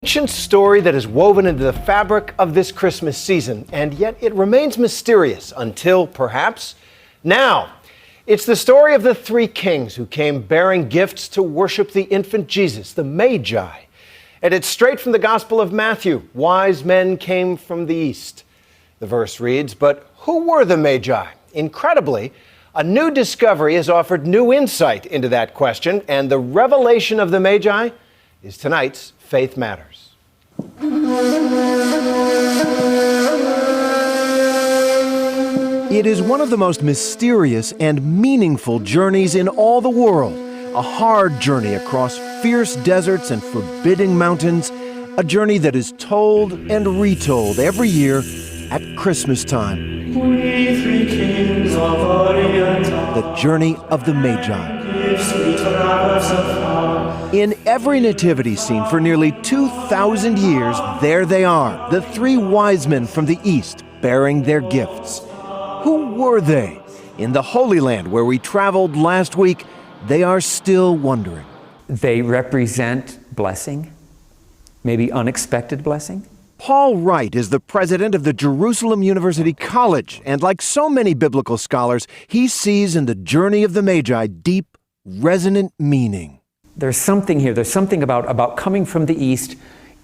Ancient story that is woven into the fabric of this Christmas season, and yet it remains mysterious until, perhaps, now. It's the story of the three kings who came bearing gifts to worship the infant Jesus, the Magi. And it's straight from the Gospel of Matthew. Wise men came from the east. The verse reads, but who were the Magi? Incredibly, a new discovery has offered new insight into that question, and the revelation of the Magi is tonight's Faith Matters. It is one of the most mysterious and meaningful journeys in all the world. A hard journey across fierce deserts and forbidding mountains. A journey that is told and retold every year at Christmas time. We three kings of Orient, the journey of the Magi. In every nativity scene for nearly 2,000 years, there they are, the three wise men from the east, bearing their gifts. Who were they? In the Holy Land, where we traveled last week, they are still wondering. They represent blessing, maybe unexpected blessing. Paul Wright is the president of the Jerusalem University College, and like so many biblical scholars, he sees in the journey of the Magi deep, resonant meaning. There's something here. There's something about coming from the east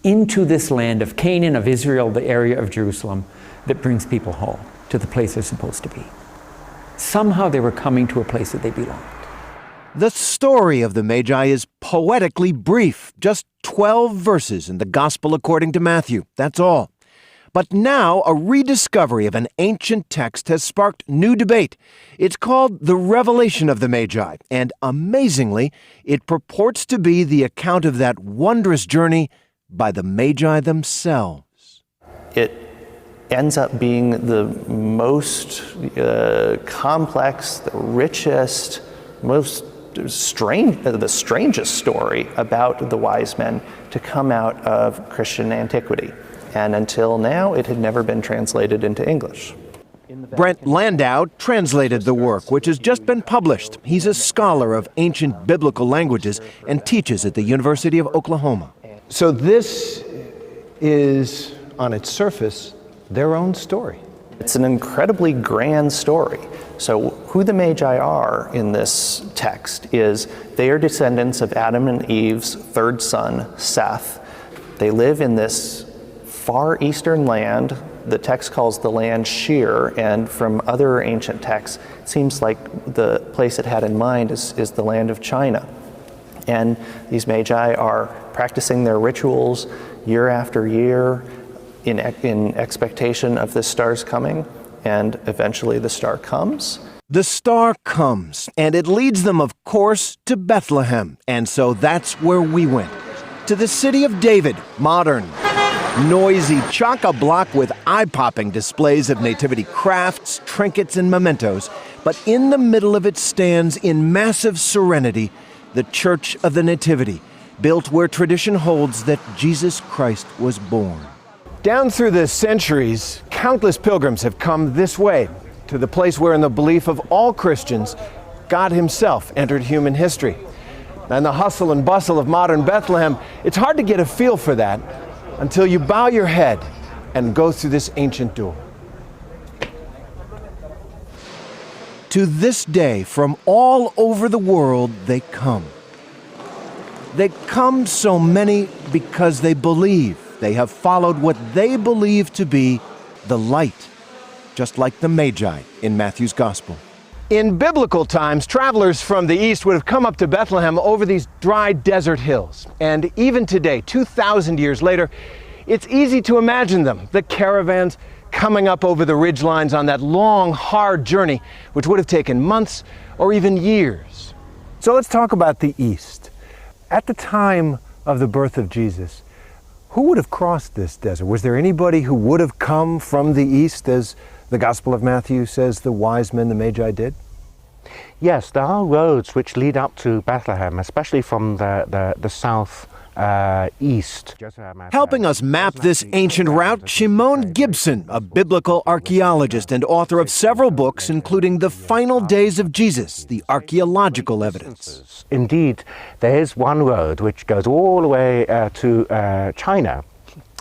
into this land of Canaan, of Israel, the area of Jerusalem, that brings people home to the place they're supposed to be. Somehow they were coming to a place that they belonged. The story of the Magi is poetically brief, just 12 verses in the Gospel according to Matthew. That's all. But now a rediscovery of an ancient text has sparked new debate. It's called The Revelation of the Magi, and amazingly, it purports to be the account of that wondrous journey by the Magi themselves. It ends up being the most complex, the richest, most strange, the strangest story about the wise men to come out of Christian antiquity. And until now, it had never been translated into English. Brent Landau translated the work, which has just been published. He's a scholar of ancient biblical languages and teaches at the University of Oklahoma. So this is, on its surface, their own story. It's an incredibly grand story. So who the Magi are in this text is they are descendants of Adam and Eve's third son, Seth. They live in this far eastern land. The text calls the land Shir, and from other ancient texts, it seems like the place it had in mind is the land of China. And these Magi are practicing their rituals year after year in expectation of the star's coming, and eventually the star comes. The star comes, and it leads them, of course, to Bethlehem. And so that's where we went. To the city of David, modern, noisy, chock-a-block with eye-popping displays of nativity crafts, trinkets, and mementos. But in the middle of it stands, in massive serenity, the Church of the Nativity, built where tradition holds that Jesus Christ was born. Down through the centuries, countless pilgrims have come this way, to the place where, in the belief of all Christians, God himself entered human history. And the hustle and bustle of modern Bethlehem, it's hard to get a feel for that until you bow your head and go through this ancient door. To this day, from all over the world, they come. They come, so many, because they believe. They have followed what they believe to be the light, just like the Magi in Matthew's Gospel. In biblical times, travelers from the east would have come up to Bethlehem over these dry desert hills. And even today, 2,000 years later, it's easy to imagine them, the caravans coming up over the ridgelines on that long, hard journey, which would have taken months or even years. So let's talk about the east. At the time of the birth of Jesus, who would have crossed this desert? Was there anybody who would have come from the east, as the Gospel of Matthew says the wise men, the Magi, did? Yes, there are roads which lead up to Bethlehem, especially from the south east. Helping us map this ancient route, Shimon Gibson, a biblical archaeologist and author of several books, including The Final Days of Jesus, the archaeological evidence. Indeed, there is one road which goes all the way to China.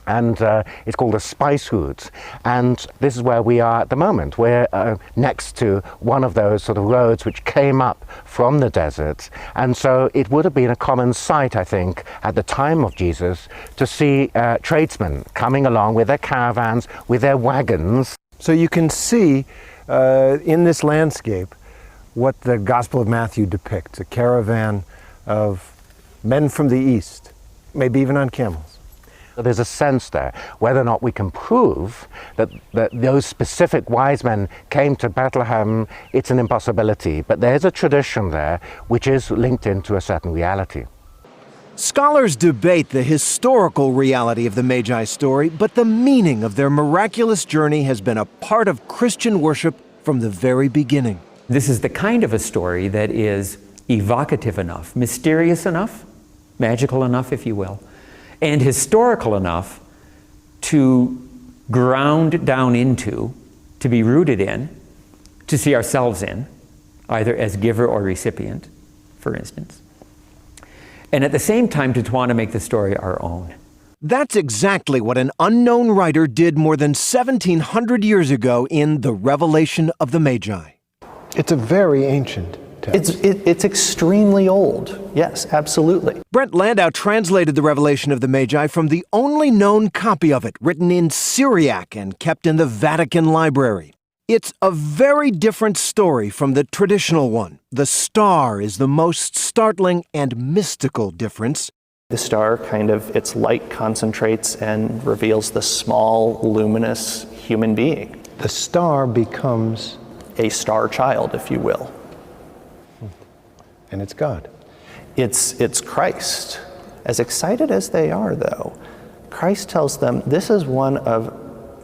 And it's called the Spice Route. And this is where we are at the moment. We're next to one of those sort of roads which came up from the desert. And so it would have been a common sight, I think, at the time of Jesus, to see tradesmen coming along with their caravans, with their wagons. So you can see in this landscape what the Gospel of Matthew depicts, a caravan of men from the east, maybe even on camels. There's a sense there, whether or not we can prove that those specific wise men came to Bethlehem, it's an impossibility. But there's a tradition there which is linked into a certain reality. Scholars debate the historical reality of the Magi story, but the meaning of their miraculous journey has been a part of Christian worship from the very beginning. This is the kind of a story that is evocative enough, mysterious enough, magical enough, if you will, and historical enough to ground down into, to be rooted in, to see ourselves in, either as giver or recipient, for instance. And at the same time, to want to make the story our own. That's exactly what an unknown writer did more than 1,700 years ago in The Revelation of the Magi. It's a very ancient text. It's extremely old. Yes, absolutely. Brent Landau translated The Revelation of the Magi from the only known copy of it, written in Syriac and kept in the Vatican Library. It's a very different story from the traditional one. The star is the most startling and mystical difference. The star its light concentrates and reveals the small, luminous human being. The star becomes a star child, if you will. And it's God. It's Christ. As excited as they are, though, Christ tells them, this is one of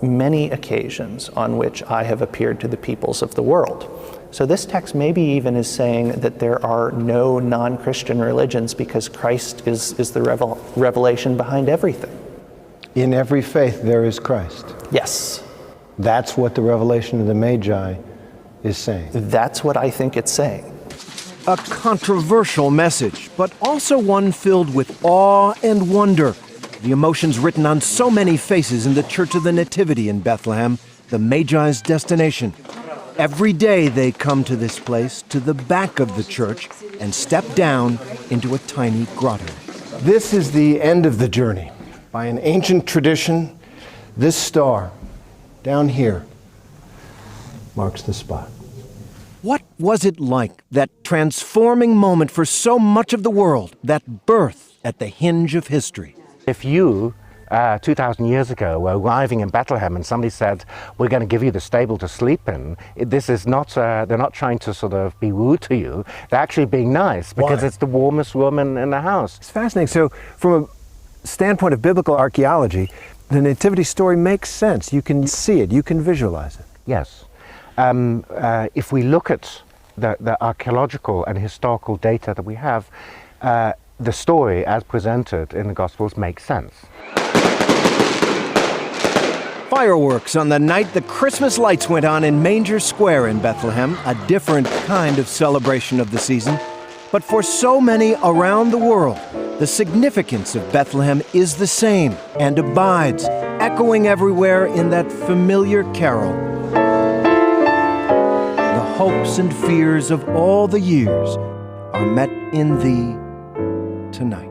many occasions on which I have appeared to the peoples of the world. So this text maybe even is saying that there are no non-Christian religions because Christ is the revelation behind everything. In every faith there is Christ. Yes. That's what the Revelation of the Magi is saying. That's what I think it's saying. A controversial message, but also one filled with awe and wonder. The emotions written on so many faces in the Church of the Nativity in Bethlehem, the Magi's destination. Every day they come to this place, to the back of the church, and step down into a tiny grotto. This is the end of the journey. By an ancient tradition, this star down here marks the spot. What was it like, that transforming moment for so much of the world, that birth at the hinge of history? If you, 2,000 years ago, were arriving in Bethlehem and somebody said, we're going to give you the stable to sleep in, this is not, they're not trying to sort of be rude to you, they're actually being nice because Why? It's the warmest room in the house. It's fascinating. So from a standpoint of biblical archaeology, the nativity story makes sense. You can see it, you can visualize it. Yes. If we look at the archaeological and historical data that we have, the story as presented in the Gospels makes sense. Fireworks on the night the Christmas lights went on in Manger Square in Bethlehem, a different kind of celebration of the season. But for so many around the world, the significance of Bethlehem is the same and abides, echoing everywhere in that familiar carol. The hopes and fears of all the years are met in thee tonight.